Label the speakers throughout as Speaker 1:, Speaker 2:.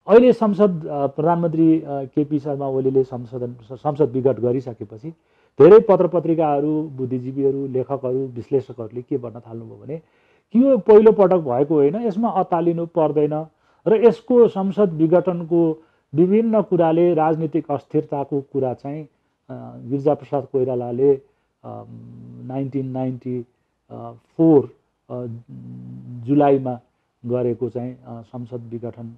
Speaker 1: अहिले प्रधानमन्त्री केपी शर्मा ओलीले संसद विघट गरिसकेपछि धेरै पत्र पत्रिकाहरू, बुद्धिजीवीहरू, लेखकहरू, विश्लेषकहरूले के भन्न थाल्नुभयो भने यो पहिलो पटक भएको होइन, यसमा अत्तालिनु पर्दैन र यसको संसद विघटनको विभिन्न कुराले राजनीतिक अस्थिरताको कुरा चाहिँ गिरिजाप्रसाद कोइरालाले 1994 जुलाईमा गरेको चाहिँ संसद विघटन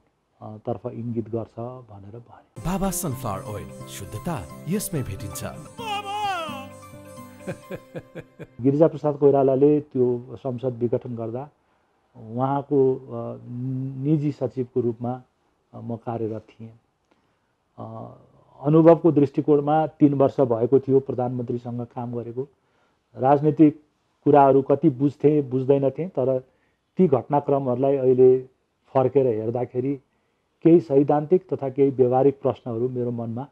Speaker 1: तर्फ इङ्गित गर्छ भनेर भने।
Speaker 2: बाबा सनफ्लावर ओइल, शुद्धता यसमै भेटिन्छ।
Speaker 1: गिरिजाप्रसाद कोइरालाले त्यो संसद विघटन गर्दा उहाँको निजी सचिवको रूपमा म कार्यरत थिएँ। अनुभवको दृष्टिकोणमा 3 वर्ष भएको थियो प्रधानमन्त्रीसँग काम गरेको। राजनीतिक कुराहरू कति बुझ्थेँ बुझ्दैनथेँ, तर ती घटनाक्रमहरूलाई अहिले फर्केर हेर्दाखेरि केही सैद्धान्तिक तथा केही व्यवहारिक प्रश्नहरू मेरो मनमा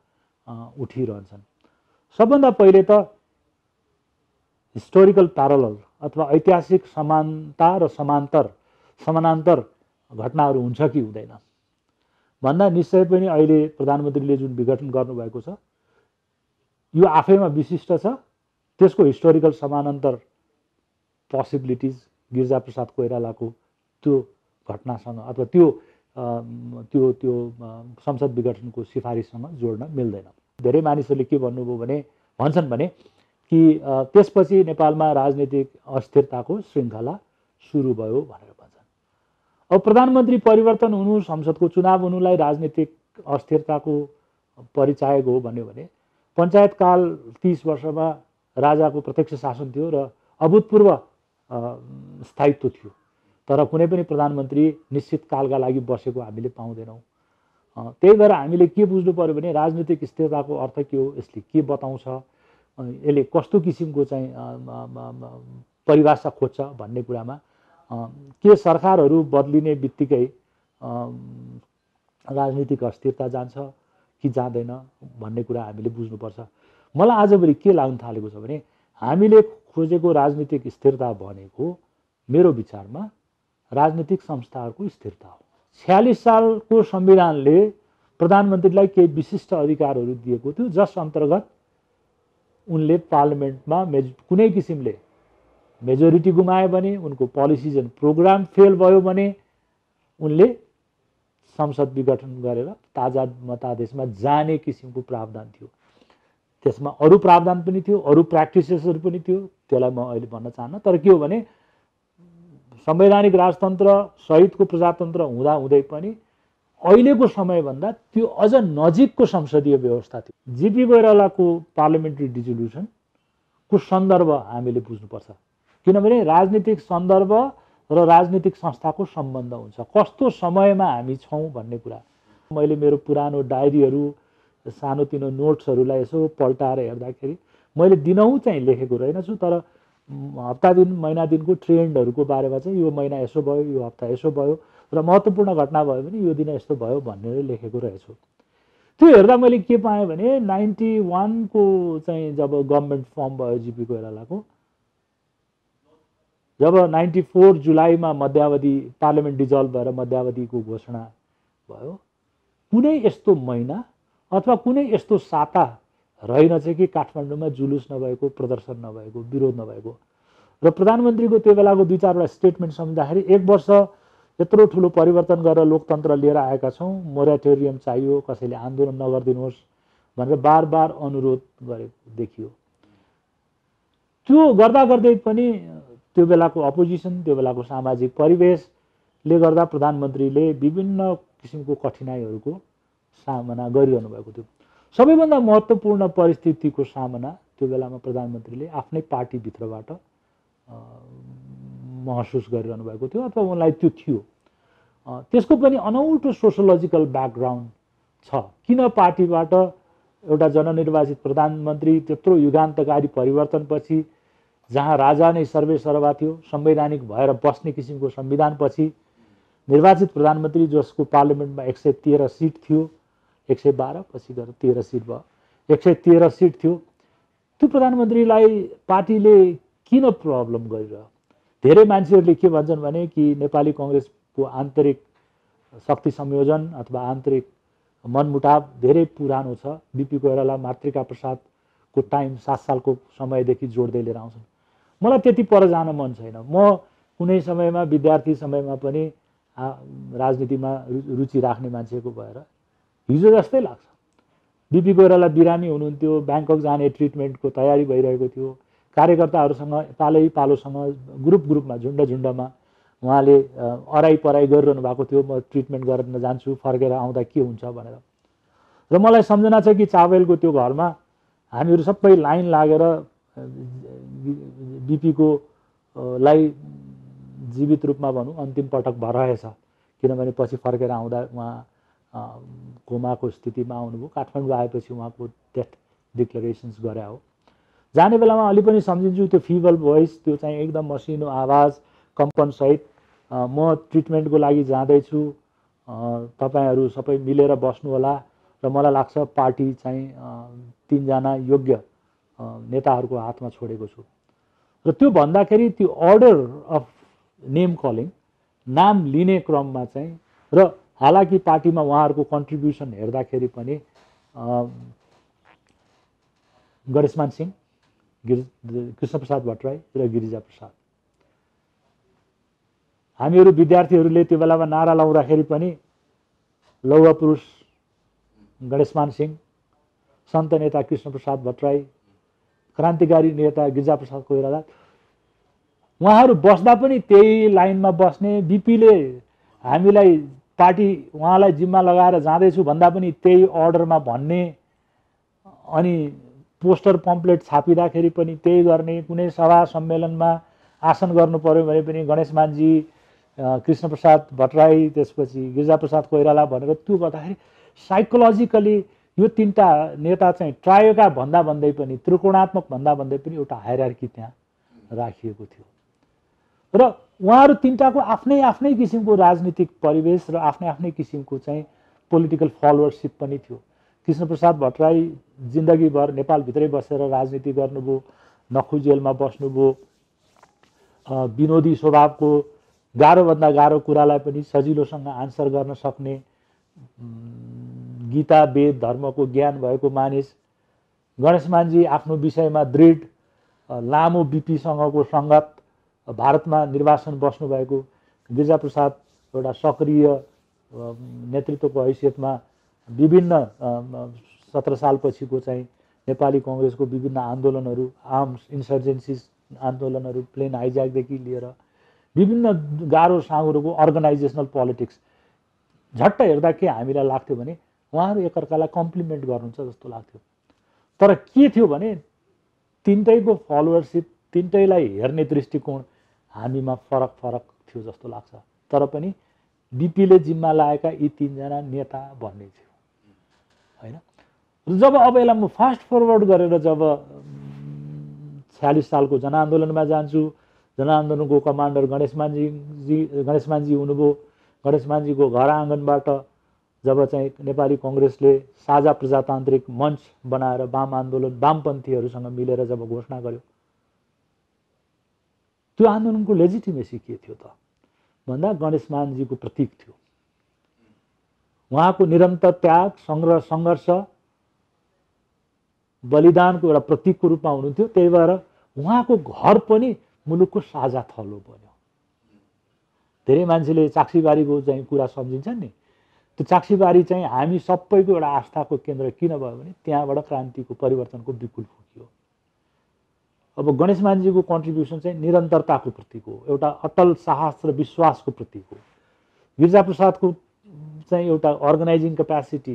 Speaker 1: उठिरहन्छन्। सबभन्दा पहिले त हिस्टोरिकल प्यारलल अथवा ऐतिहासिक समानता र समानान्तर घटनाहरू हुन्छ कि हुँदैन भन्दा निश्चय पनि अहिले प्रधानमन्त्रीले जुन विघटन गर्नुभएको छ यो आफैमा विशिष्ट छ। त्यसको हिस्टोरिकल समानान्तर पोसिबिलिटिज गिरिजाप्रसाद कोइरालाको त्यो घटनासँग अथवा त्यो संसद विघटनको सिफारिससँग जोड्न मिल्दैन। धेरै मानिसहरूले के भन्छन् भने कि त्यसपछि नेपालमा राजनीतिक अस्थिरताको श्रृङ्खला सुरु भयो भनेर भन्छन्। अब प्रधानमन्त्री परिवर्तन हुनु, संसदको चुनाव हुनुलाई राजनीतिक अस्थिरताको परिचायक हो भन्यो भने पञ्चायतकाल 30 वर्षमा राजाको प्रत्यक्ष शासन थियो र अभूतपूर्व स्थायित्व थियो, तर कुनै पनि प्रधानमन्त्री निश्चित कालका लागि बसेको हामीले पाउँदैनौँ। त्यही भएर हामीले के बुझ्नु पर्यो भने राजनीतिक स्थिरताको अर्थ के हो, यसले के बताउँछ, यसले कस्तो किसिमको चाहिँ परिभाषा खोज्छ भन्ने कुरामा के सरकारहरू बदलिने बित्तिकै राजनीतिक अस्थिरता जान्छ कि जाँदैन भन्ने कुरा हामीले बुझ्नुपर्छ। मलाई आजभोलि के लाग्न थालेको छ भने हामीले खोजेको राजनीतिक स्थिरता भनेको मेरो विचारमा राजनीतिक संस्थाहरूको स्थिरता हो। 46 सालको संविधानले प्रधानमन्त्रीलाई केही विशिष्ट अधिकारहरू दिएको थियो, जस अन्तर्गत उनले पार्लिमेन्टमा कुनै किसिमले मेजोरिटी गुमायो भने, उनको पोलिसिज एन्ड प्रोग्राम फेल भयो भने उनले संसद विघटन गरेर ताजा मतादेशमा जाने किसिमको प्रावधान थियो। त्यसमा अरू प्रावधान पनि थियो, अरू प्र्याक्टिसेसहरू पनि थियो, त्यसलाई म अहिले भन्न चाहन्न। तर के हो भने संवैधानिक राजतन्त्र सहितको प्रजातन्त्र हुँदाहुँदै पनि अहिलेको समयभन्दा त्यो अझ नजिकको संसदीय व्यवस्था थियो। जीपी कोइरालाको पार्लियामेन्ट्री डिजोल्युसनको सन्दर्भ हामीले बुझ्नुपर्छ, किनभने राजनीतिक सन्दर्भ र राजनीतिक संस्थाको सम्बन्ध हुन्छ। कस्तो समयमा हामी छौँ भन्ने कुरा मैले मेरो पुरानो डायरीहरू, सानोतिनो नोट्सहरूलाई यसो पल्टाएर हेर्दाखेरि मैले दिनहुँ चाहिँ लेखेको रहेनछु, तर हप्ता दिन महिना दिनको ट्रेन्डहरूको बारेमा चाहिँ यो महिना यसो भयो, यो हप्ता यसो भयो र महत्त्वपूर्ण घटना भयो भने यो दिन यस्तो भयो भनेर लेखेको रहेछु। त्यो हेर्दा मैले के पाएँ भने 91 को चाहिँ जब गभर्मेन्ट फर्म भयो जीपी कोइरालाको, जब 94 जुलाईमा मध्यावधि पार्लियामेन्ट डिजल्भ भएर मध्यावधिको घोषणा भयो, कुनै यस्तो महिना अथवा कुनै यस्तो साता रहेनछ कि काठमाडौँमा जुलुस नभएको, प्रदर्शन नभएको, विरोध नभएको। र प्रधानमन्त्रीको त्यो बेलाको 2-4 स्टेटमेन्ट सम्झ्दाखेरि 1 वर्ष यत्रो ठुलो परिवर्तन गरेर लोकतन्त्र लिएर आएका छौँ, मोराटोरियम चाहियो, कसैले आन्दोलन नगरिदिनुहोस् भनेर बार बार अनुरोध गरेको देखियो। त्यो गर्दा गर्दै पनि त्यो बेलाको अपोजिसन, त्यो बेलाको सामाजिक परिवेशले गर्दा प्रधानमन्त्रीले विभिन्न किसिमको कठिनाइहरूको सामना गरिरहनु भएको थियो। सबैभन्दा महत्त्वपूर्ण परिस्थितिको सामना त्यो बेलामा प्रधानमन्त्रीले आफ्नै पार्टीभित्रबाट महसुस गरिरहनु भएको थियो अथवा उनलाई त्यो थियो। त्यसको पनि अनौठो सोसियोलोजिकल ब्याकग्राउन्ड छ। किन पार्टीबाट एउटा जननिर्वाचित प्रधानमन्त्री त्यत्रो युगान्तकारी परिवर्तनपछि, जहाँ राजा नै सर्वे सर्वा थियो, संवैधानिक भएर बस्ने किसिमको संविधानपछि निर्वाचित प्रधानमन्त्री जसको पार्लियामेन्टमा 113 सिट थियो, 112 पछि गएर 13 सिट भयो, 113 सिट थियो, त्यो प्रधानमन्त्रीलाई पार्टीले किन प्रब्लम गरिरह्यो? धेरै मान्छेहरूले के भन्छन् भने कि नेपाली कङ्ग्रेसको आन्तरिक शक्ति संयोजन अथवा आन्तरिक मनमुटाव धेरै पुरानो छ। बिपी कोइराला मातृका प्रसादको टाइम 7 सालको समयदेखि जोड्दै लिएर आउँछन्। मलाई त्यति पर जान मन छैन। म कुनै समयमा विद्यार्थी समयमा पनि राजनीतिमा रुचि राख्ने मान्छेको भएर हिजो जस्तै लाग्छ। बिपी कोइराला बिरामी हुनुहुन्थ्यो, ब्याङ्कक जाने ट्रिटमेन्टको तयारी भइरहेको थियो, कार्यकर्ताहरूसँग पालोसँग ग्रुपमा झुन्डमा उहाँले अराई पराई गरिरहनु भएको थियो। म ट्रिटमेन्ट गर्न जान्छु, फर्केर आउँदा के हुन्छ भनेर। र मलाई सम्झना छ कि चावेलको त्यो घरमा हामीहरू सबै लाइन लागेर बिपीको लाई जीवित रूपमा भनौँ अन्तिम पटक रहेछ। किनभने पछि फर्केर आउँदा उहाँ कोमाको स्थितिमा आउनुभयो। काठमाडौँ आएपछि उहाँको डेथ डिक्लेरेसन्स गरे हो। जाने बेलामा अलि पनि सम्झिन्छु त्यो फिबल भोइस, त्यो चाहिँ एकदम मसिनो आवाज कम्पनसहित म ट्रिटमेन्टको लागि जाँदैछु, तपाईहरू सबै मिलेर बस्नु होला। र मलाई लाग्छ पार्टी चाहिँ 3 जना योग्य नेताहरूको हातमा छोडेको छु। र त्यो भन्दाखेरि त्यो अर्डर अफ नेम कलिङ, नाम लिने क्रममा चाहिँ, र हालाकि पार्टीमा उहाँहरूको कन्ट्रिब्युसन हेर्दाखेरि पनि गणेशमान सिंह, कृष्णप्रसाद भट्टराई र गिरिजा प्रसाद, हामीहरू विद्यार्थीहरूले त्यो बेलामा नारा लाउँदाखेरि पनि लौह पुरुष गणेशमान सिंह, सन्त नेता कृष्णप्रसाद भट्टराई, क्रान्तिकारी नेता गिरिजाप्रसाद कोइराला, उहाँहरू बस्दा पनि त्यही लाइनमा बस्ने। बिपीले हामीलाई पार्टी उहाँलाई जिम्मा लगाएर जाँदैछु भन्दा पनि त्यही अर्डरमा भन्ने, अनि पोस्टर पम्पलेट छापिँदाखेरि पनि त्यही गर्ने। कुनै सभा सम्मेलनमा आसन गर्नु पर्यो भने पनि गणेशमानजी, कृष्णप्रसाद भट्टराई, त्यसपछि गिरिजाप्रसाद कोइराला भनेर त्यो गर्दाखेरि साइकोलोजिकली यो 3टा नेता चाहिँ ट्रायोका भन्दै पनि, त्रिकोणात्मक भन्दै पनि एउटा हायरार्की त्यहाँ राखिएको थियो। र उहाँहरू 3टाको आफ्नै किसिमको राजनीतिक परिवेश र आफ्नै किसिमको चाहिँ पोलिटिकल फलोअरसिप पनि थियो। कृष्णप्रसाद भट्टराई जिन्दगीभर नेपालभित्रै बसेर राजनीति गर्नुभयो, नखु जेलमा बस्नुभयो, विनोदी स्वभावको, गाह्रोभन्दा गाह्रो कुरालाई पनि सजिलोसँग आन्सर गर्न सक्ने, गीता वेद धर्मको ज्ञान भएको मानिस। गणेशमानजी आफ्नो विषयमा दृढ, लामो बिपीसँगको सङ्गत, भारतमा निर्वासन बस्नुभएको। गिरिजाप्रसाद एउटा सक्रिय नेतृत्वको हैसियतमा विभिन्न 17 सालपछिको चाहिँ नेपाली कङ्ग्रेसको विभिन्न आन्दोलनहरू, आर्म्स इन्सर्जेन्सिस आन्दोलनहरू, प्लेन हाइज्याकदेखि लिएर विभिन्न गाह्रो साँघुरोको अर्गनाइजेसनल पोलिटिक्स, झट्ट हेर्दा के हामीलाई लाग्थ्यो भने उहाँहरू एकअर्कालाई कम्प्लिमेन्ट गर्नुहुन्छ जस्तो लाग्थ्यो। तर के थियो भने 3टैको फलोअरसिप, 3टैलाई हेर्ने दृष्टिकोण हामीमा फरक थियो जस्तो लाग्छ। तर पनि बिपीले जिम्मा लागेका यी 3 जना नेता भन्ने थियो हैन। जब अब यसलाई म फास्ट फरवर्ड गरेर जब 46 सालको जनआन्दोलनमा जान्छु, जनआन्दोलनको कमान्डर गणेशमानजी हुनुभयो। गणेशमानजीको घर आँगनबाट जब चाहिँ नेपाली कङ्ग्रेसले साझा प्रजातान्त्रिक मञ्च बनाएर वाम आन्दोलन, वामपन्थीहरूसँग मिलेर जब घोषणा गर्यो, त्यो आन्दोलनको लेजिटिमेसी के थियो त भन्दा गणेशमानजीको प्रतीक थियो। उहाँको निरन्तर त्याग, सङ्घर्ष, बलिदानको एउटा प्रतीकको रूपमा हुनुहुन्थ्यो। त्यही भएर उहाँको घर पनि मुलुकको साझा थलो बन्यो। धेरै मान्छेले चाक्सीबारीको चाहिँ कुरा सम्झिन्छन् नि, त्यो चाक्सीबारी चाहिँ हामी सबैको एउटा आस्थाको केन्द्र किन भयो भने त्यहाँबाट क्रान्तिको, परिवर्तनको विपुल फुक्यो। अब गणेशमानजीको कन्ट्रिब्युसन चाहिँ निरन्तरताको प्रतीक हो, एउटा अटल साहस र विश्वासको प्रतीक हो। गिरिजाप्रसादको चाहिँ एउटा अर्गनाइजिङ क्यापासिटी,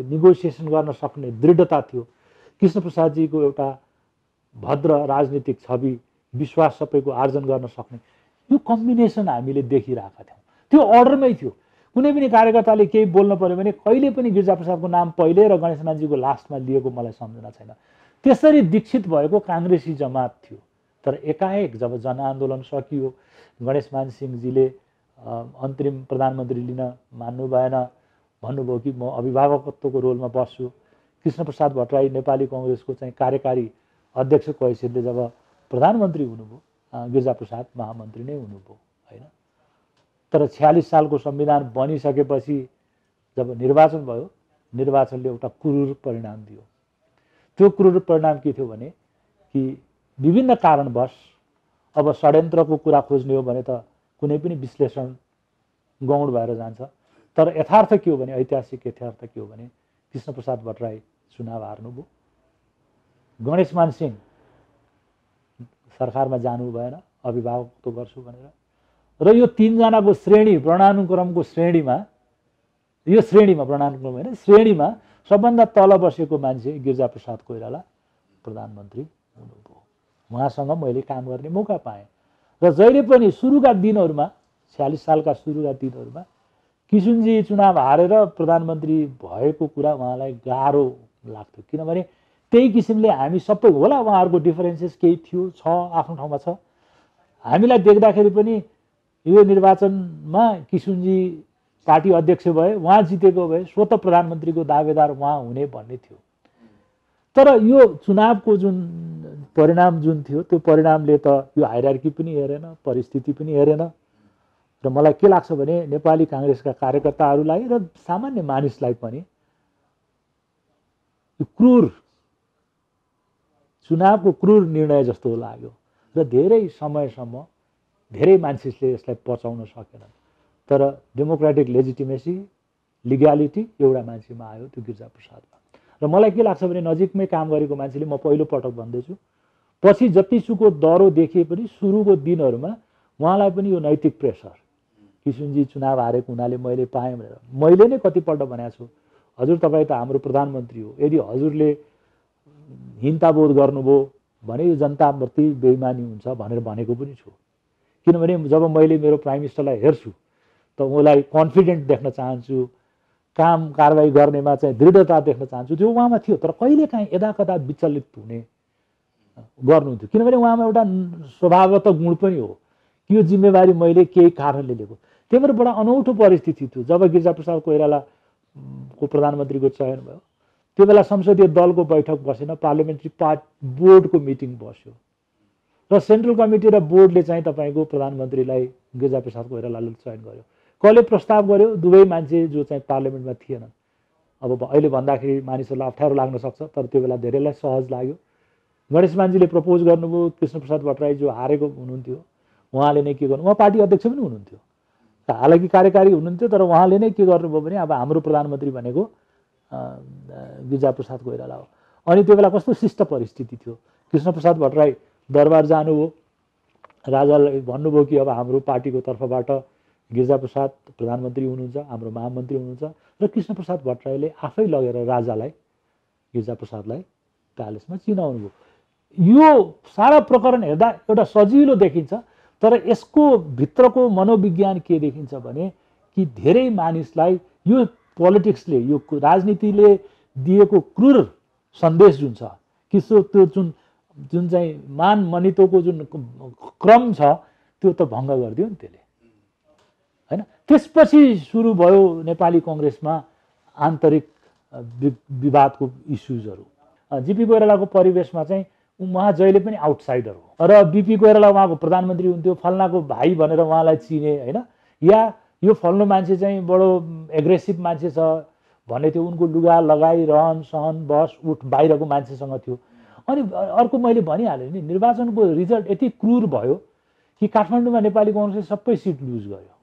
Speaker 1: नेगोसिएसन गर्न सक्ने दृढता थियो। कृष्णप्रसादजीको एउटा भद्र राजनीतिक छवि, विश्वास सबैको आर्जन गर्न सक्ने, यो कम्बिनेसन हामीले देखिरहेका थियौँ। त्यो अर्डरमै थियो। कुनै पनि कार्यकर्ताले केही बोल्नु पर्यो भने कहिले पनि गिरिजाप्रसादको नाम पहिले र गणेशमानजीको लास्टमा लिएको मलाई सम्झना छैन। त्यसरी दीक्षित भएको काङ्ग्रेसी जमात थियो। तर एकाएक जब जनआन्दोलन सकियो, गणेशमान सिंहजीले अन्तरिम प्रधानमन्त्री लिन मान्नु भएन, भन्नुभयो कि म अभिभावकत्वको रोलमा बस्छु। कृष्णप्रसाद भट्टराई नेपाली कङ्ग्रेसको चाहिँ कार्यकारी अध्यक्षको हैसियतले जब प्रधानमन्त्री हुनुभयो, गिरिजाप्रसाद महामन्त्री नै हुनुभयो हैन। तर 46 सालको संविधान बनिसकेपछि जब निर्वाचन भयो, निर्वाचनले एउटा क्रूर परिणाम दियो। त्यो क्रूर परिणाम के थियो भने कि विभिन्न कारणवश अब षड्यन्त्रको कुरा खोज्ने हो भने त कुनै पनि विश्लेषण गौण भएर जान्छ। तर यथार्थ के हो भने, ऐतिहासिक यथार्थ के हो भने कृष्णप्रसाद भट्टराई चुनाव हार्नुभयो, गणेशमान सिंह सरकारमा जानु भएन अभिभावकत्व गर्छु भनेर, र यो तीनजनाको श्रेणी वर्णानुक्रमको श्रेणीमा, यो श्रेणीमा वर्णानुक्रम होइन श्रेणीमा सबभन्दा तल बसेको मान्छे गिरिजाप्रसाद कोइराला प्रधानमन्त्री हुनुभयो। उहाँसँग मैले काम गर्ने मौका पाएँ र जहिले पनि सुरुका दिनहरूमा 46 सालका सुरुका दिनहरूमा किशुनजी चुनाव हारेर प्रधानमन्त्री भएको कुरा उहाँलाई गाह्रो लाग्थ्यो, किनभने त्यही किसिमले हामी सबै होला उहाँहरूको डिफरेन्सेस केही थियो, छ आफ्नो ठाउँमा छ। हामीलाई देख्दाखेरि पनि यो निर्वाचनमा किशुनजी पार्टी अध्यक्ष भए, उहाँ जितेको भए स्वतः प्रधानमन्त्रीको दावेदार उहाँ हुने भन्ने थियो। तर यो चुनावको जुन परिणाम जुन थियो त्यो परिणामले त यो हायरार्की पनि हेरेन, परिस्थिति पनि हेरेन। र मलाई के लाग्छ भने नेपाली काङ्ग्रेसका कार्यकर्ताहरूलाई र सामान्य मानिसलाई पनि यो क्रूर चुनावको क्रूर निर्णय जस्तो लाग्यो र धेरै समयसम्म धेरै मान्छेले यसलाई पचाउन सकेनन्। तर डेमोक्रेटिक लेजिटिमेसी, लिग्यालिटी एउटा मान्छेमा आयो, त्यो गिरिजाप्रसादमा। र मलाई के लाग्छ भने नजिकमै काम गरेको मान्छेले, म पहिलो पटक भन्दैछु, पछि जतिसुको डह्रो देखिए पनि सुरुको दिनहरूमा उहाँलाई पनि यो नैतिक प्रेसर, किशुनजी चुनाव हारेको हुनाले मैले पाएँ भनेर मैले नै कतिपल्ट भनेको छु, हजुर तपाईँ त हाम्रो प्रधानमन्त्री हो, यदि हजुरले हिंताबोध गर्नुभयो भने यो जनताप्रति बेइमानी हुन्छ भनेर भनेको पनि छु। किनभने जब मैले मेरो प्राइम मिनिस्टरलाई हेर्छु त उहाँलाई कन्फिडेन्ट देख्न चाहन्छु, काम कारबाही गर्नेमा चाहिँ दृढता देख्न चाहन्छु, त्यो उहाँमा थियो। तर कहिलेकाहीँ यदाकदा विचलित हुने गर्नुहुन्थ्यो, किनभने उहाँमा एउटा स्वभावगत गुण पनि हो कि यो जिम्मेवारी मैले केही कारणले लिएको। त्यही भएर बडा अनौठो परिस्थिति थियो जब गिरिजाप्रसाद कोइरालाको प्रधानमन्त्रीको चयन भयो। त्यो बेला संसदीय दलको बैठक बसेन, पार्लियामेन्ट्री बोर्डको मिटिङ बस्यो र सेन्ट्रल कमिटी र बोर्डले चाहिँ तपाईँको प्रधानमन्त्रीलाई गिरिजाप्रसाद कोइरालाले चयन गर्यो। कसले प्रस्ताव गर्यो? दुवै मान्छे जो चाहिँ पार्लियामेन्टमा थिएनन्। अब अहिले भन्दाखेरि मानिसहरूलाई अप्ठ्यारो लाग्न सक्छ, तर त्यो बेला धेरैलाई सहज लाग्यो। गणेशमानजीले प्रपोज गर्नुभयो, कृष्णप्रसाद भट्टराई जो हारेको हुनुहुन्थ्यो उहाँले नै के गर्नु, उहाँ पार्टी अध्यक्ष पनि हुनुहुन्थ्यो, हालाकि कार्यकारी हुनुहुन्थ्यो, तर उहाँले नै के गर्नुभयो भने अब हाम्रो प्रधानमन्त्री भनेको गिरिजाप्रसाद कोइराला हो। अनि त्यो बेला कस्तो शिष्ट परिस्थिति थियो, कृष्णप्रसाद भट्टराई दरबार जानुभयो, राजालाई भन्नुभयो कि अब हाम्रो पार्टीको तर्फबाट गिरिजाप्रसाद प्रधानमन्त्री हुनुहुन्छ, हाम्रो महामन्त्री हुनुहुन्छ, र कृष्णप्रसाद भट्टराईले आफै लगेर राजालाई गिरिजाप्रसादलाई प्यालेसमा चिनाउनु भयो। यो सारा प्रकरण हेर्दा एउटा सजिलो देखिन्छ, तर यसको भित्रको मनोविज्ञान के देखिन्छ भने कि धेरै मानिसलाई यो पोलिटिक्सले, यो राजनीतिले दिएको क्रूर सन्देश जुन छ कि त्यो जुन चाहिँ मान मनितोको जुन क्रम छ त्यो त भङ्ग गरिदियो नि त्यसले, हैन। त्यसपछि सुरु भयो नेपाली कङ्ग्रेसमा आन्तरिक विवादको इस्युजहरू। जीपी कोइरालाको परिवेशमा चाहिँ उहाँ जहिले पनि आउटसाइडर हो र बीपी कोइराला उहाँको प्रधानमन्त्री हुन्थ्यो, फल्नाको भाइ भनेर उहाँलाई चिने, हैन, या यो फल्नु मान्छे चाहिँ बडो एग्रेसिभ मान्छे छ भन्ने थियो। उनको लुगा लगाई रहन सहन बस उठ बाहिरको मान्छेसँग थियो। अनि अर्को मैले भनिहालेँ नि, निर्वाचनको रिजल्ट यति क्रूर भयो कि काठमाडौँमा नेपाली कङ्ग्रेसले सबै सिट लुज गर्यो।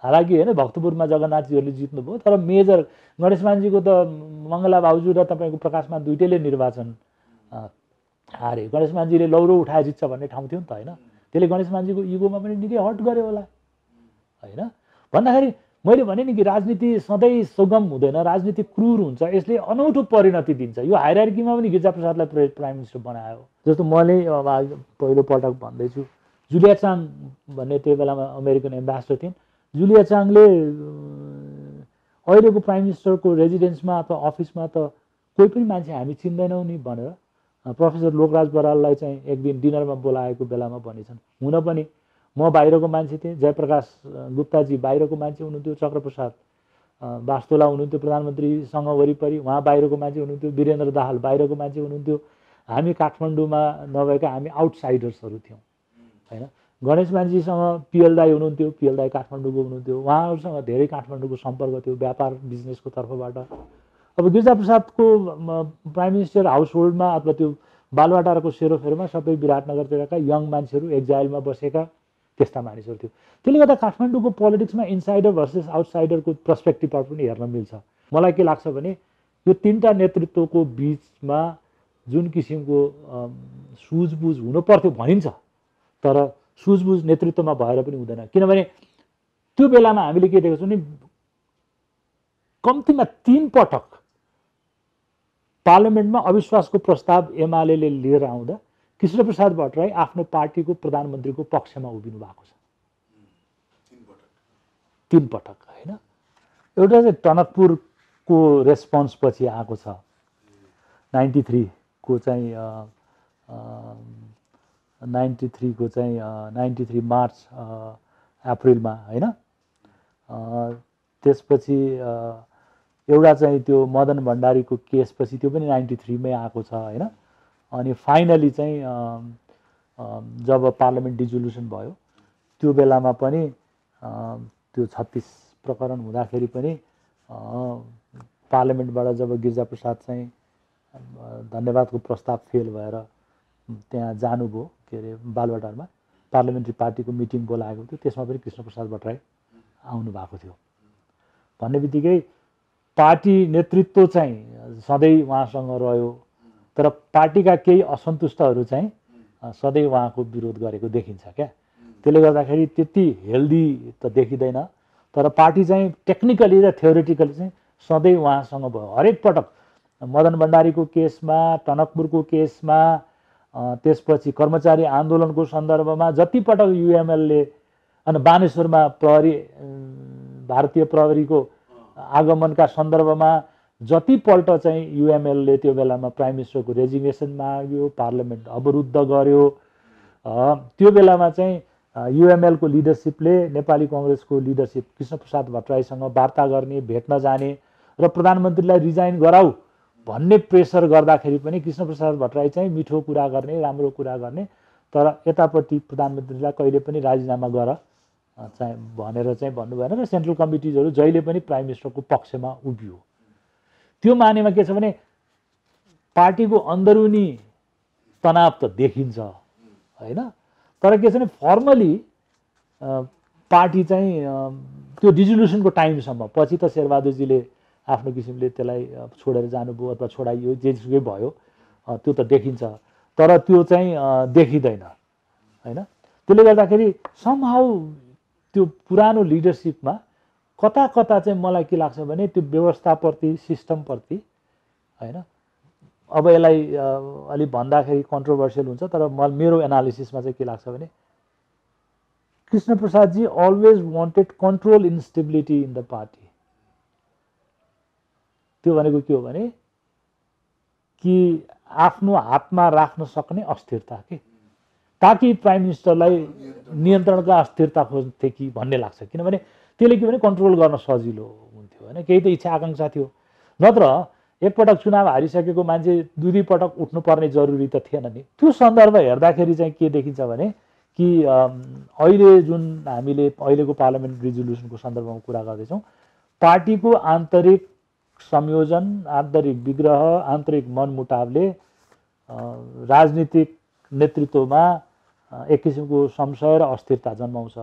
Speaker 1: हालाकि होइन भक्तपुरमा जगन्नाथजीहरूले जित्नुभयो, तर मेजर गणेशमानजीको त मङ्गला भाउजू र तपाईँको प्रकाशमान दुइटैले निर्वाचन हारे। गणेशमानजीले लौरो उठाए जित्छ भन्ने ठाउँ थियो नि त, होइन। त्यसले गणेशमानजीको इगोमा पनि निकै हट गर्यो होला, होइन। भन्दाखेरि मैले भने नि कि राजनीति सधैँ सुगम हुँदैन, राजनीति क्रूर हुन्छ, यसले अनौठो परिणति दिन्छ। यो हायरार्कीमा पनि गिरिजाप्रसादलाई प्राइम मिनिस्टर बनायो। जस्तो मैले पहिलो पटक भन्दैछु, जुलिया चाङ भन्ने त्यो बेलामा अमेरिकन एम्बेसडर थिइन्। जुलिया चाङले अहिलेको प्राइम मिनिस्टरको रेजिडेन्समा अथवा अफिसमा त कोही पनि मान्छे हामी चिन्दैनौँ नि भनेर प्रोफेसर लोकराज बराललाई चाहिँ एक दिन डिनरमा बोलाएको बेलामा भनेछन्। हुन पनि म बाहिरको मान्छे थिएँ, जयप्रकाश गुप्ताजी बाहिरको मान्छे हुनुहुन्थ्यो, चक्रप्रसाद वास्तोला हुनुहुन्थ्यो प्रधानमन्त्रीसँग वरिपरि, उहाँ बाहिरको मान्छे हुनुहुन्थ्यो, वीरेन्द्र दाहाल बाहिरको मान्छे हुनुहुन्थ्यो, हामी काठमाडौँमा नभएका हामी आउटसाइडर्सहरू थियौँ, होइन। गणेश मानजीसँग पिएल दाई हुनुहुन्थ्यो, पिएल दाई काठमाडौँको हुनुहुन्थ्यो, उहाँहरूसँग धेरै काठमाडौँको सम्पर्क थियो व्यापार बिजनेसको तर्फबाट। अब गिरिजाप्रसादको प्राइम मिनिस्टर हाउस होल्डमा अथवा त्यो बालुवाटारको सेरोफेरोमा सबै विराटनगरतिरका यङ मान्छेहरू एक्जाइलमा बसेका त्यस्ता मानिसहरू थियो। त्यसले गर्दा काठमाडौँको पोलिटिक्समा इनसाइडर भर्सेस आउटसाइडरको पर्सपेक्टिभबाट पनि हेर्न मिल्छ। मलाई के लाग्छ भने यो तीनटा नेतृत्वको बिचमा जुन किसिमको सुझबुझ हुनु पर्थ्यो भनिन्छ, तर सुझबुझ नेतृत्वमा भएर पनि हुँदैन। किनभने त्यो बेलामा हामीले के देखेको छौँ नि, कम्तीमा 3 पटक पार्लियामेन्टमा अविश्वासको प्रस्ताव एमाले लिएर आउँदा कृष्णप्रसाद भट्टराई आफ्नो पार्टीको प्रधानमन्त्रीको पक्षमा उभिनु भएको छ। 3 पटक होइन। एउटा चाहिँ टनकपुरको रेस्पोन्स पछि आएको छ 93 को चाहिँ 93 मार्च अप्रिलमा होइन। त्यसपछि एउटा चाहिँ त्यो मदन भण्डारीको केसपछि त्यो पनि 93 मै आएको छ होइन। अनि फाइनली चाहिँ जब पार्लियामेन्ट डिजोल्युसन भयो त्यो बेलामा पनि त्यो 36 प्रकरण हुँदाखेरि पनि पार्लियामेन्टबाट जब गिरिजाप्रसाद चाहिँ धन्यवादको प्रस्ताव फेल भएर त्यहाँ जानुभयो, के अरे बालुवाटारमा पार्लियामेन्ट्री पार्टीको मिटिङ बोलाएको थियो, त्यसमा पनि कृष्णप्रसाद भट्टराई आउनु भएको थियो। भन्ने बित्तिकै पार्टी नेतृत्व चाहिँ सधैँ उहाँसँग रह्यो, तर पार्टीका केही असन्तुष्टहरू चाहिँ सधैँ उहाँको विरोध गरेको देखिन्छ क्या। त्यसले गर्दाखेरि त्यति हेल्दी त देखिँदैन, तर पार्टी चाहिँ टेक्निकली र थ्योरिटिकली चाहिँ सधैँ उहाँसँग भयो। हरेक पटक मदन भण्डारीको केसमा, टनकपुरको केसमा, त्यसपछि कर्मचारी आन्दोलनको सन्दर्भमा जति पटक युएमएलले अनि बानेश्वरमा प्रहरी भारतीय प्रहरीको आगमनका सन्दर्भमा जतिपल्ट चाहिँ युएमएलले त्यो बेलामा प्राइम मिनिस्टरको रेजिग्नेसन माग्यो, पार्लियामेन्ट अवरुद्ध गर्यो, त्यो बेलामा चाहिँ युएमएलको लिडरसिपले नेपाली कङ्ग्रेसको लिडरसिप कृष्णप्रसाद भट्टराईसँग वार्ता गर्ने, भेट्न जाने र प्रधानमन्त्रीलाई रिजाइन गराऊ भन्ने प्रेसर गर्दाखेरि पनि कृष्णप्रसाद भट्टराई चाहिँ मिठो कुरा गर्ने, राम्रो कुरा गर्ने, तर यतापट्टि प्रधानमन्त्रीलाई कहिले पनि राजीनामा गर चाहिँ भनेर चाहिँ भन्नु भएन र सेन्ट्रल कमिटिजहरू जहिले पनि प्राइम मिनिस्टरको पक्षमा उभियो। त्यो मानेमा के छ भने पार्टीको अन्दरुनी तनाव त देखिन्छ होइन, तर के छ भने फर्मली पार्टी चाहिँ त्यो डिजोल्युसनको टाइमसम्म, पछि त शेरबहादुरजीले आफ्नो किसिमले त्यसलाई छोडेर जानुभयो अथवा छोडाइयो, जेसुकै भयो, त्यो त देखिन्छ, तर त्यो चाहिँ देखिँदैन होइन। त्यसले गर्दाखेरि समहाउ त्यो पुरानो लिडरसिपमा कता कता चाहिँ मलाई के लाग्छ भने त्यो व्यवस्थाप्रति, सिस्टमप्रति होइन। अब यसलाई अलि भन्दाखेरि कन्ट्रोभर्सियल हुन्छ, तर मेरो एनालिसिसमा चाहिँ के लाग्छ भने Krishnaprasad ji always wanted control instability in the party. त्यो भनेको के हो भने कि आफ्नो हातमा राख्न सक्ने अस्थिरता के, ताकि प्राइम मिनिस्टरलाई नियन्त्रणका अस्थिरता खोज्थे कि भन्ने लाग्छ। किनभने त्यसले के भने कन्ट्रोल गर्न सजिलो हुन्थ्यो होइन, केही त इच्छा आकाङ्क्षा थियो। नत्र एकपटक चुनाव हारिसकेको मान्छे 2 पटक उठ्नुपर्ने जरुरी त थिएन नि। त्यो सन्दर्भ हेर्दाखेरि चाहिँ के देखिन्छ भने कि अहिले जुन हामीले अहिलेको पार्लियामेन्ट रिजोल्युसनको सन्दर्भमा कुरा गर्दैछौँ, पार्टीको आन्तरिक संयोजन, आन्तरिक विग्रह, आन्तरिक मनमुटावले राजनीतिक नेतृत्वमा एक किसिमको संशय र अस्थिरता जन्माउँछ।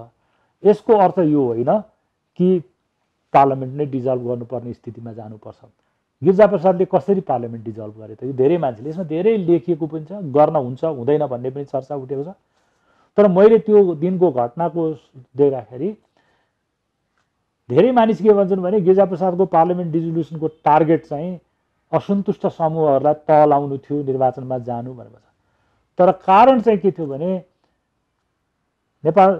Speaker 1: यसको अर्थ यो होइन कि पार्लियामेन्ट नै डिजल्भ गर्नुपर्ने स्थितिमा जानुपर्छ। गिरिजाप्रसादले कसरी पार्लियामेन्ट डिजल्भ गरे त, यो धेरै मान्छेले, यसमा धेरै लेखिएको पनि छ, गर्न हुन्छ हुँदैन भन्ने पनि चर्चा उठेको छ। तर मैले त्यो दिनको घटनाको देख्दाखेरि धेरै मानिस के भन्छन् भने गिरिजाप्रसादको पार्लियामेन्ट डिजोल्युसनको टार्गेट चाहिँ असन्तुष्ट समूहहरूलाई तह लाउनु थियो, निर्वाचनमा जानु भनेर। तर कारण चाहिँ के थियो भने नेपाल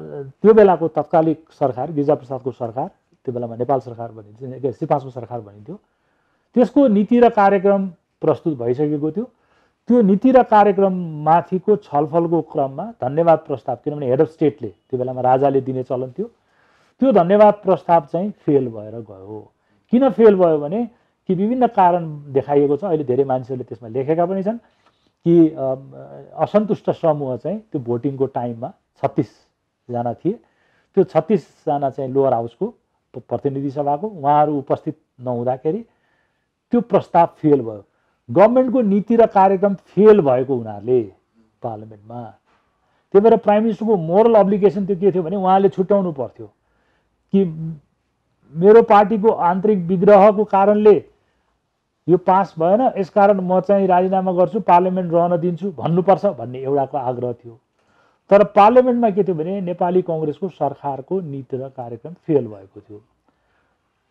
Speaker 1: त्यो बेलाको तत्कालिक सरकार, गिरिजाप्रसादको सरकार, त्यो बेलामा नेपाल सरकार भनिन्थ्यो, C5को सरकार भनिन्थ्यो, त्यसको नीति र कार्यक्रम प्रस्तुत भइसकेको थियो। त्यो नीति र कार्यक्रममाथिको छलफलको क्रममा धन्यवाद प्रस्ताव, किनभने हेड अफ स्टेटले त्यो बेलामा राजाले दिने चलन थियो, त्यो धन्यवाद प्रस्ताव चाहिँ फेल भएर गयो। किन फेल भयो भने कि विभिन्न कारण देखाइएको छ। अहिले धेरै मान्छेहरूले त्यसमा लेखेका पनि छन् कि असन्तुष्ट समूह चाहिँ त्यो भोटिङको टाइममा 36 जना थिए, त्यो 36 जना चाहिँ लोअर हाउसको प्रतिनिधि सभाको, उहाँहरू उपस्थित नहुँदाखेरि त्यो प्रस्ताव फेल भयो। गभर्मेन्टको नीति र कार्यक्रम फेल भएको हुनाले पार्लियामेन्टमा, त्यही भएर प्राइम मिनिस्टरको मोरल अब्लिगेसन त्यो के थियो भने उहाँले छुट्याउनु पर्थ्यो कि मेरो पार्टीको आन्तरिक विग्रहको कारणले यो पास भएन, यसकारण म चाहिँ राजीनामा गर्छु, पार्लियामेन्ट रहन दिन्छु भन्नुपर्छ भन्ने एउटाको आग्रह थियो। तर पार्लियामेन्टमा के थियो भने नेपाली कङ्ग्रेसको सरकारको नीति र कार्यक्रम फेल भएको थियो।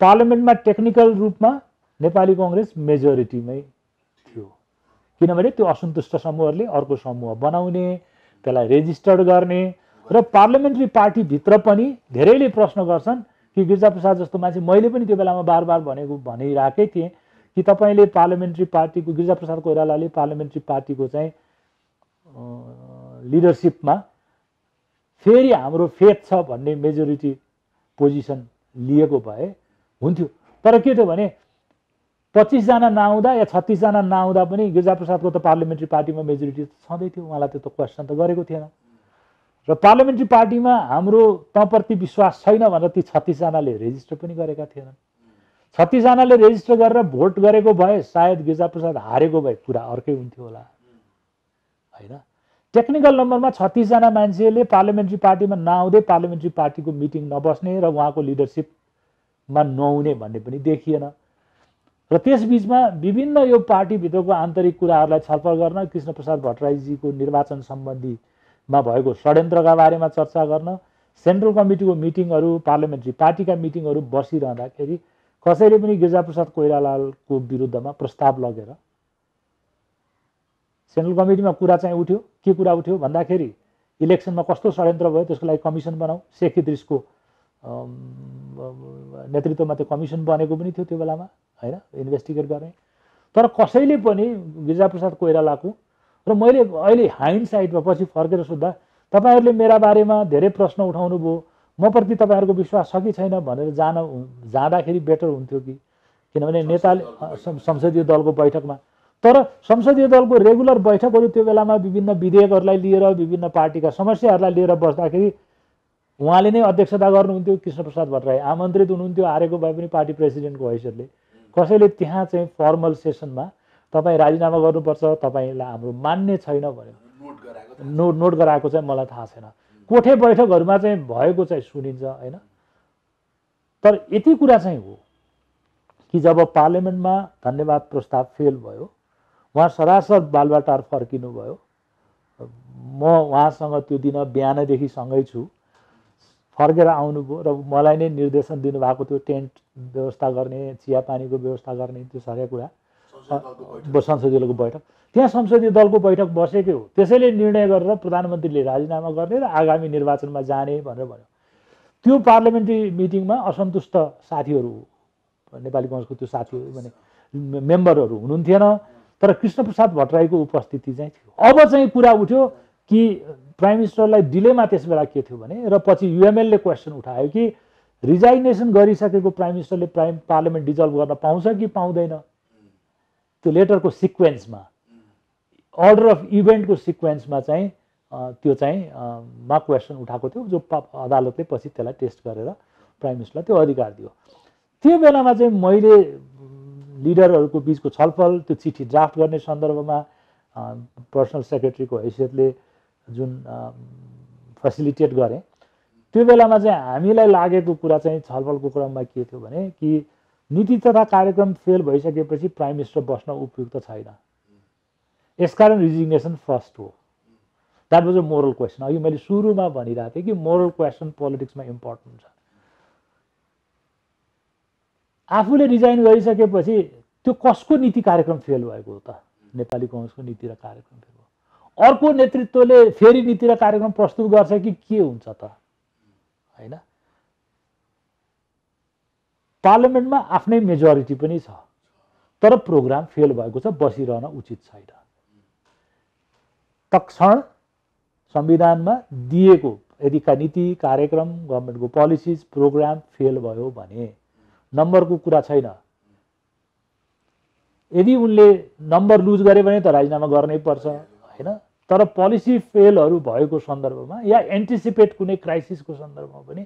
Speaker 1: पार्लियामेन्टमा टेक्निकल रूपमा नेपाली कङ्ग्रेस मेजोरिटीमै थियो, किनभने त्यो असन्तुष्ट समूहहरूले अर्को समूह बनाउने, त्यसलाई रेजिस्टर्ड गर्ने, र पार्लियामेन्ट्री पार्टीभित्र पनि धेरैले प्रश्न गर्छन् कि गिरिजाप्रसाद जस्तो मान्छे, मैले पनि त्यो बेलामा बार बार भनिरहेकै थिएँ कि तपाईँले पार्लियामेन्ट्री पार्टीको, गिरिजाप्रसाद कोइरालाले पार्लियामेन्ट्री पार्टीको चाहिँ लिडरसिपमा फेरि हाम्रो फेथ छ भन्ने मेजोरिटी पोजिसन लिएको भए हुन्थ्यो। तर के थियो भने 25 जना नआउँदा या 36 जना नआउँदा पनि गिरिजाप्रसादको त पार्लियामेन्ट्री पार्टीमा मेजोरिटी छँदै थियो, उहाँलाई त्यो क्वेसन त गरेको थिएन। र पार्लियामेन्ट्री पार्टीमा हाम्रो तँप्रति विश्वास छैन भनेर ती 36 जनाले रेजिस्टर पनि गरेका थिएनन्। 36 जनाले रेजिस्टर गरेर भोट गरेको भए सायद गिरिजाप्रसाद हारेको भए कुरा अर्कै हुन्थ्यो होला, होइन? टेक्निकल नम्बरमा 36 जना मान्छेले पार्लियामेन्ट्री पार्टीमा नआउँदै पार्लियामेन्ट्री पार्टीको मिटिङ नबस्ने र उहाँको लिडरसिपमा नहुने भन्ने पनि देखिएन। र त्यसबीचमा विभिन्न यो पार्टीभित्रको आन्तरिक कुराहरूलाई छलफल गर्न, कृष्णप्रसाद भट्टराईजीको निर्वाचन सम्बन्धीमा भएको षड्यन्त्रका बारेमा चर्चा गर्न सेन्ट्रल कमिटीको मिटिङहरू, पार्लियामेन्ट्री पार्टीका मिटिङहरू बसिरहँदाखेरि कसैले पनि गिरिजाप्रसाद कोइरालाको विरुद्धमा प्रस्ताव लगेर सेन्ट्रल कमिटीमा कुरा चाहिँ उठ्यो। के कुरा उठ्यो भन्दाखेरि इलेक्सनमा कस्तो षड्यन्त्र भयो त्यसको लागि कमिसन बनाऊ। शेख इद्रिसको नेतृत्वमा त्यो कमिसन बनेको पनि थियो त्यो बेलामा, होइन, इन्भेस्टिगेट गर्ने। तर कसैले पनि गिरिजाप्रसाद कोइरालाको, र मैले अहिले हाइन्डसाइडमा पछि फर्केर सोद्धा तपाईँहरूले मेरा बारेमा धेरै प्रश्न उठाउनु भयो, म प्रति तपाईँहरूको विश्वास छ कि छैन भनेर जाँदाखेरि बेटर हुन्थ्यो कि, किनभने नेताले संसदीय दलको बैठकमा, तर संसदीय दलको रेगुलर बैठकहरू त्यो बेलामा विभिन्न विधेयकहरूलाई लिएर विभिन्न पार्टीका समस्याहरूलाई लिएर बस्दाखेरि उहाँले नै अध्यक्षता गर्नुहुन्थ्यो। कृष्णप्रसाद भट्टराई आमन्त्रित हुनुहुन्थ्यो, हारेको भए पनि पार्टी प्रेसिडेन्टको हैसियतले। कसैले त्यहाँ चाहिँ फर्मल सेसनमा तपाईँ राजीनामा गर्नुपर्छ, तपाईँलाई हाम्रो मान्ने छैन भनेर नोट गराएको चाहिँ मलाई थाहा छैन। कोठे बैठकहरूमा चाहिँ भएको चाहिँ सुनिन्छ, होइन? तर यति कुरा चाहिँ हो कि जब पार्लियामेन्टमा धन्यवाद प्रस्ताव फेल भयो, उहाँ सरासर बालुवाटार फर्किनु भयो। म उहाँसँग त्यो दिन बिहानदेखि सँगै छु, फर्केर आउनुभयो र मलाई नै निर्देशन दिनुभएको थियो टेन्ट व्यवस्था गर्ने, चियापानीको व्यवस्था गर्ने, त्यो सारा कुरा संसदीय दलको बैठक। त्यहाँ संसदीय दलको बैठक बसेकै हो। त्यसैले निर्णय गरेर प्रधानमन्त्रीले राजीनामा गर्ने र आगामी निर्वाचनमा जाने भनेर भन्यो। त्यो पार्लियामेन्ट्री मिटिङमा असन्तुष्ट साथीहरू, नेपाली कङ्ग्रेसको त्यो साथीहरू भने मेम्बरहरू हुनुहुन्थेन, तर कृष्णप्रसाद भट्टराईको उपस्थिति चाहिँ थियो। अब चाहिँ कुरा उठ्यो कि प्राइम मिनिस्टरलाई डिलेमा त्यसबेला के थियो भने, र पछि युएमएलले क्वेसन उठायो कि रिजाइनेसन गरिसकेको प्राइम मिनिस्टरले पार्लियामेन्ट डिजल्भ गर्न पाउँछ कि पाउँदैन। त्यो लेटरको सिक्वेन्समा, अर्डर अफ इभेन्टको सिक्वेन्समा चाहिँ त्यो चाहिँ मा क्वेसन उठाएको थियो, जो अदालतले पछि त्यसलाई टेस्ट गरेर प्राइम मिनिस्टरलाई त्यो अधिकार दियो। त्यो बेलामा चाहिँ मैले लिडरहरूको बिचको छलफल, त्यो चिठी ड्राफ्ट गर्ने सन्दर्भमा पर्सनल सेक्रेटरीको हैसियतले जुन फेसिलिटेट गरेँ, त्यो बेलामा चाहिँ हामीलाई लागेको कुरा चाहिँ छलफलको क्रममा के थियो भने कि नीति तथा कार्यक्रम फेल भइसकेपछि प्राइम मिनिस्टर बस्न उपयुक्त छैन, यसकारण रिजिग्नेसन फर्स्ट हो। That was a moral question. अघि मैले सुरुमा भनिरहेको थिएँ कि मोरल क्वेसन पोलिटिक्समा इम्पोर्टेन्ट छ। आफूले रिजाइन गरिसकेपछि त्यो कसको नीति कार्यक्रम फेल भएको हो त? नेपाली कङ्ग्रेसको नीति र कार्यक्रम फेल भयो। अर्को नेतृत्वले फेरि नीति र कार्यक्रम प्रस्तुत गर्छ कि के हुन्छ त, होइन? पार्लियामेन्टमा आफ्नै मेजोरिटी पनि छ, तर प्रोग्राम फेल भएको छ, बसिरहन उचित छैन। तत्क्षण संविधानमा दिएको यदि नीति कार्यक्रम, गभर्मेन्टको पोलिसिज, प्रोग्राम फेल भयो भने नम्बरको कुरा छैन। यदि उनले नम्बर लुज गरे भने त राजीनामा गर्नै पर्छ, होइन? तर पोलिसी फेलहरू भएको सन्दर्भमा या एन्टिसिपेट कुनै क्राइसिसको सन्दर्भमा पनि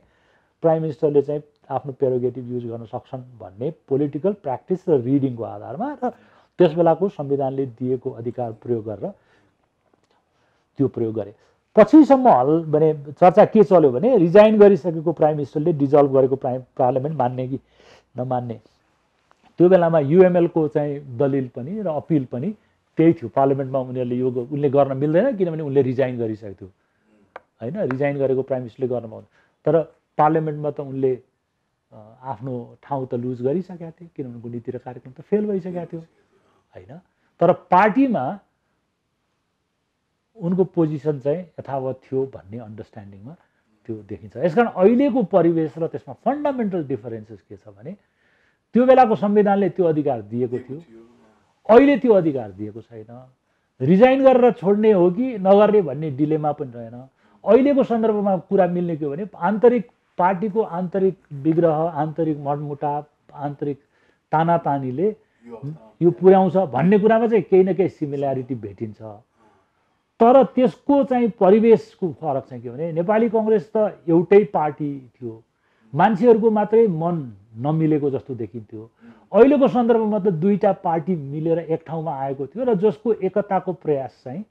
Speaker 1: प्राइम मिनिस्टरले चाहिँ आफ्नो प्रेरोगेटिभ युज गर्न सक्छन् भन्ने पोलिटिकल प्र्याक्टिस र रिडिङको आधारमा र त्यस बेलाको संविधानले दिएको अधिकार प्रयोग गरेर त्यो प्रयोग गरे। पछिसम्म चर्चा के चल्यो भने रिजाइन गरिसकेको प्राइम मिनिस्टरले डिजल्भ गरेको पार्लियामेन्ट मान्ने कि नमान्ने। त्यो बेलामा युएमएलको चाहिँ दलिल पनि र अपिल पनि त्यही थियो, पार्लियामेन्टमा उनले गर्न मिल्दैन किनभने उनले रिजाइन गरिसकेको थियो होइन, रिजाइन गरेको प्राइम मिनिस्टरले गर्न पाउँदैन। तर पार्लियामेन्टमा त उनले आफ्नो ठाउँ त लुज गरिसकेका थिए किनभने उनको नीति र कार्यक्रम त फेल भइसकेको थियो होइन। तर पार्टीमा उनको पोजिसन चाहिँ यथावत थियो भन्ने अन्डरस्ट्यान्डिङमा त्यो देखिन्छ। यसकारण अहिलेको परिवेश र त्यसमा फन्डामेन्टल डिफरेन्सेस के छ भने त्यो बेलाको संविधानले त्यो अधिकार दिएको थियो, अहिले त्यो अधिकार दिएको छैन। रिजाइन गरेर छोड्ने हो कि नगर्ने भन्ने डिलेमा पनि रहेन। अहिलेको सन्दर्भमा कुरा मिल्ने के हो भने आन्तरिक पार्टीको आन्तरिक विग्रह, आन्तरिक मनमुटाव, आन्तरिक तानातानीले यो पुर्याउँछ भन्ने कुरामा चाहिँ केही न केही सिमिल्यारिटी भेटिन्छ। तर त्यसको चाहिँ परिवेशको फरक चाहिँ के भने नेपाली कङ्ग्रेस त एउटै पार्टी थियो, मान्छेहरूको मात्रै मन नमिलेको जस्तो देखिन्थ्यो। अहिलेको सन्दर्भमा त दुईटा पार्टी मिलेर एक ठाउँमा आएको थियो र जसको एकताको प्रयास चाहिँ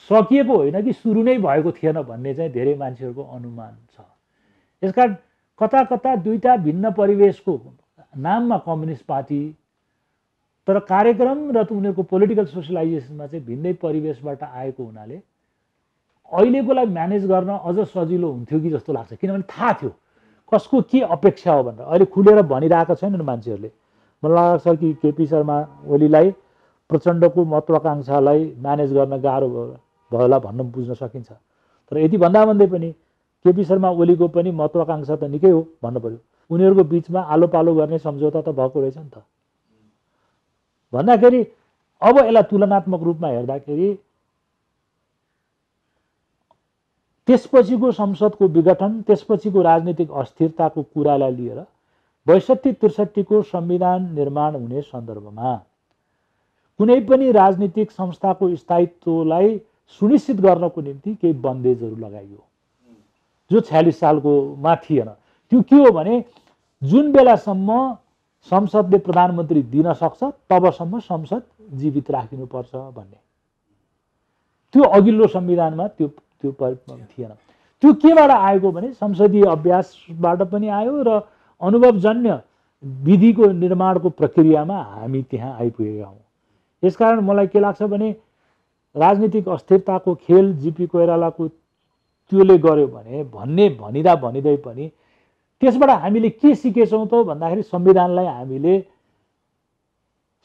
Speaker 1: सकिएको होइन कि सुरु नै भएको थिएन भन्ने चाहिँ धेरै मान्छेहरूको अनुमान छ। यसकारण कता कता दुईटा भिन्न परिवेशको नाममा कम्युनिस्ट पार्टी तर कार्यक्रम र उनीहरूको पोलिटिकल सोसलाइजेसनमा चाहिँ भिन्नै परिवेशबाट आएको हुनाले अहिलेकोलाई म्यानेज गर्न अझ सजिलो हुन्थ्यो कि जस्तो लाग्छ, किनभने थाहा थियो कसको के अपेक्षा हो भनेर। अहिले खुलेर भनिरहेका छैनन् मान्छेहरूले। मलाई लाग्छ कि केपी शर्मा ओलीलाई प्रचण्डको महत्त्वाकांक्षालाई म्यानेज गर्न गाह्रो भयो होला भन्न बुझ्न सकिन्छ। तर यति भन्दा भन्दै पनि केपी शर्मा ओलीको पनि महत्त्वाकांक्षा त निकै हो भन्नु पर्यो। उनीहरूको बिचमा आलो पालो गर्ने सम्झौता त भएको रहेछ नि त भन्दाखेरि अब यसलाई तुलनात्मक रूपमा हेर्दाखेरि त्यसपछिको संसदको विघटन, त्यसपछिको राजनीतिक अस्थिरताको कुरालाई लिएर 62-63 को संविधान निर्माण हुने सन्दर्भमा कुनै पनि राजनीतिक संस्थाको स्थायित्वलाई सुनिश्चित गर्नको निम्ति केही बन्देजहरू लगाइयो जो 46 सालकोमा थिएन। त्यो के हो भने जुन बेलासम्म संसदले प्रधानमन्त्री दिन सक्छ तबसम्म संसद जीवित राखिनुपर्छ भन्ने। त्यो अघिल्लो संविधानमा त्यो थिएन। त्यो केबाट आएको भने संसदीय अभ्यासबाट पनि आयो र अनुभवजन्य विधिको निर्माणको प्रक्रियामा हामी त्यहाँ आइपुगेका हौँ। यसकारण मलाई के लाग्छ भने राजनीतिक अस्थिरताको खेल जीपी कोइरालाको त्योले गर्यो भने भनिँदै पनि त्यसबाट हामीले के सिकेछौँ त भन्दाखेरि संविधानलाई हामीले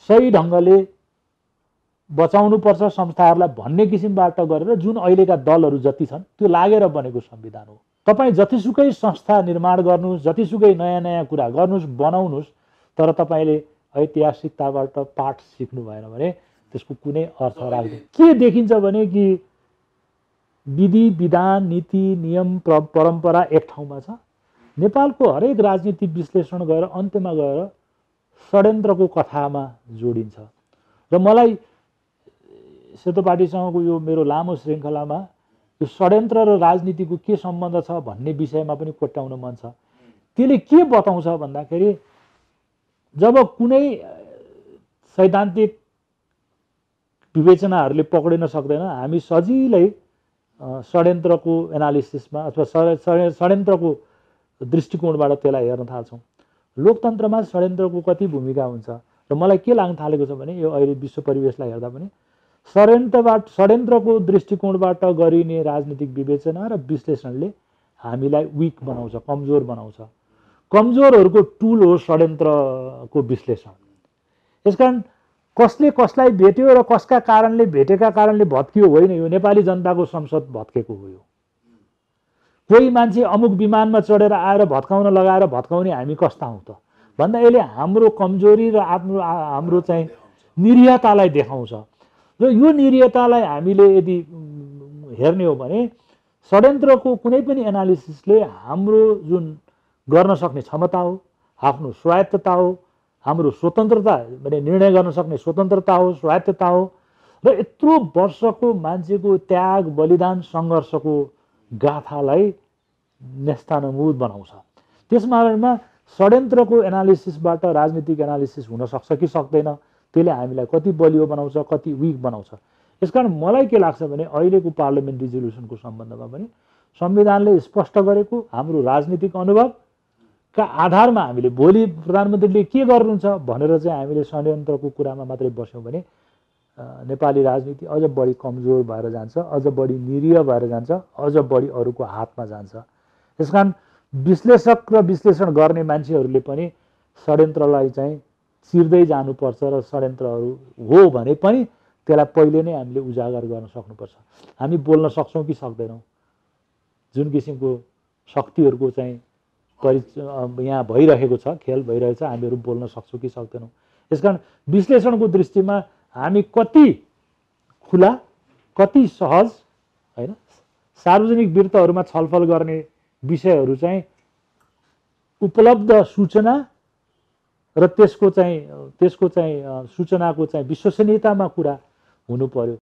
Speaker 1: सही ढङ्गले बचाउनुपर्छ संस्थाहरूलाई भन्ने किसिमबाट गरेर जुन अहिलेका दलहरू जति छन् त्यो लागेर बनेको संविधान हो। तपाईँ जतिसुकै संस्था निर्माण गर्नुहोस्, जतिसुकै नयाँ नयाँ कुरा गर्नुहोस्, बनाउनुहोस्, तर तपाईँले ऐतिहासिकताबाट पाठ सिक्नु भएन भने त्यसको कुनै अर्थ राख्दैन। के देखिन्छ भने कि विधि विधान नीति नियम परम्परा एक ठाउँमा छ। नेपालको हरेक राजनीतिक विश्लेषण गरेर अन्त्यमा गएर षड्यन्त्रको कथामा जोडिन्छ र मलाई सेतो पार्टीसँगको यो मेरो लामो श्रृङ्खलामा यो षड्यन्त्र र राजनीतिको के सम्बन्ध छ भन्ने विषयमा पनि कोट्याउन मन छ। त्यसले के बताउँछ भन्दाखेरि जब कुनै सैद्धान्तिक विवेचनाहरूले पक्रिन सक्दैन हामी सजिलै षड्यन्त्रको एनालिसिसमा अथवा षड्यन्त्रको दृष्टिकोणबाट त्यसलाई हेर्न थाल्छौँ। लोकतन्त्रमा षड्यन्त्रको कति भूमिका हुन्छ र मलाई के लाग्न थालेको छ भने यो अहिले विश्व परिवेशलाई हेर्दा पनि षड्यन्त्रको दृष्टिकोणबाट गरिने राजनीतिक विवेचना र विश्लेषणले हामीलाई विक बनाउँछ, कमजोर बनाउँछ। कमजोरहरूको टुल हो षड्यन्त्रको विश्लेषण। यसकारण कसले कसलाई भेट्यो र कसका कारणले भेटेका कारणले भत्कियो होइन, यो नेपाली जनताको संसद भत्केको हो। यो कोही मान्छे अमुक विमानमा चढेर आएर भत्काउन लगाएर भत्काउने हामी कस्ता हौँ त भन्दा यसले हाम्रो कमजोरी र हाम्रो चाहिँ निरीहतालाई देखाउँछ। र यो निरीहतालाई हामीले यदि हेर्ने हो भने षड्यन्त्रको कुनै पनि एनालिसिसले हाम्रो जुन गर्न सक्ने क्षमता हो, आफ्नो स्वायत्तता हो, हाम्रो स्वतन्त्रता माने निर्णय गर्न सक्ने स्वतन्त्रता हो, स्वायत्तता हो र यत्रो वर्षको मान्छेको त्याग बलिदान सङ्घर्षको गाथालाई नेस्तानमुद बनाउँछ। त्यसमा षड्यन्त्रको एनालिसिसबाट राजनीतिक एनालिसिस हुन सक्छ कि सक्दैन, त्यसले हामीलाई कति बलियो बनाउँछ, कति विक बनाउँछ। यसकारण मलाई के लाग्छ भने अहिलेको पार्लियामेन्ट रिजोल्युसनको सम्बन्धमा पनि संविधानले स्पष्ट गरेको हाम्रो राजनीतिक अनुभवका आधारमा हामीले भोलि प्रधानमन्त्रीले के गर्नुहुन्छ भनेर चाहिँ हामीले षड्यन्त्रको कुरामा मात्रै बस्यौँ भने नेपाली राजनीति अझ बढी कमजोर भएर जान्छ, अझ बढी निरीह भएर जान्छ, अझ बढी अरूको हातमा जान्छ। त्यसकारण विश्लेषक र विश्लेषण गर्ने मान्छेहरूले पनि षड्यन्त्रलाई चाहिँ चिर्दै जानुपर्छ र षड्यन्त्रहरू हो भने पनि त्यसलाई पहिले नै हामीले उजागर गर्न सक्नुपर्छ। हामी बोल्न सक्छौँ कि सक्दैनौँ, जुन किसिमको शक्तिहरूको चाहिँ यहाँ भइरहेको छ, खेल भइरहेको छ, हामीहरू बोल्न सक्छौँ कि सक्दैनौँ। यसकारण विश्लेषणको दृष्टिमा हामी कति खुला, कति सहज, हैन, सार्वजनिक वृत्तहरूमा छलफल गर्ने विषयहरू चाहिँ उपलब्ध सूचना र त्यसको चाहिँ सूचनाको चाहिँ विश्वसनीयतामा कुरा हुनु पर्यो।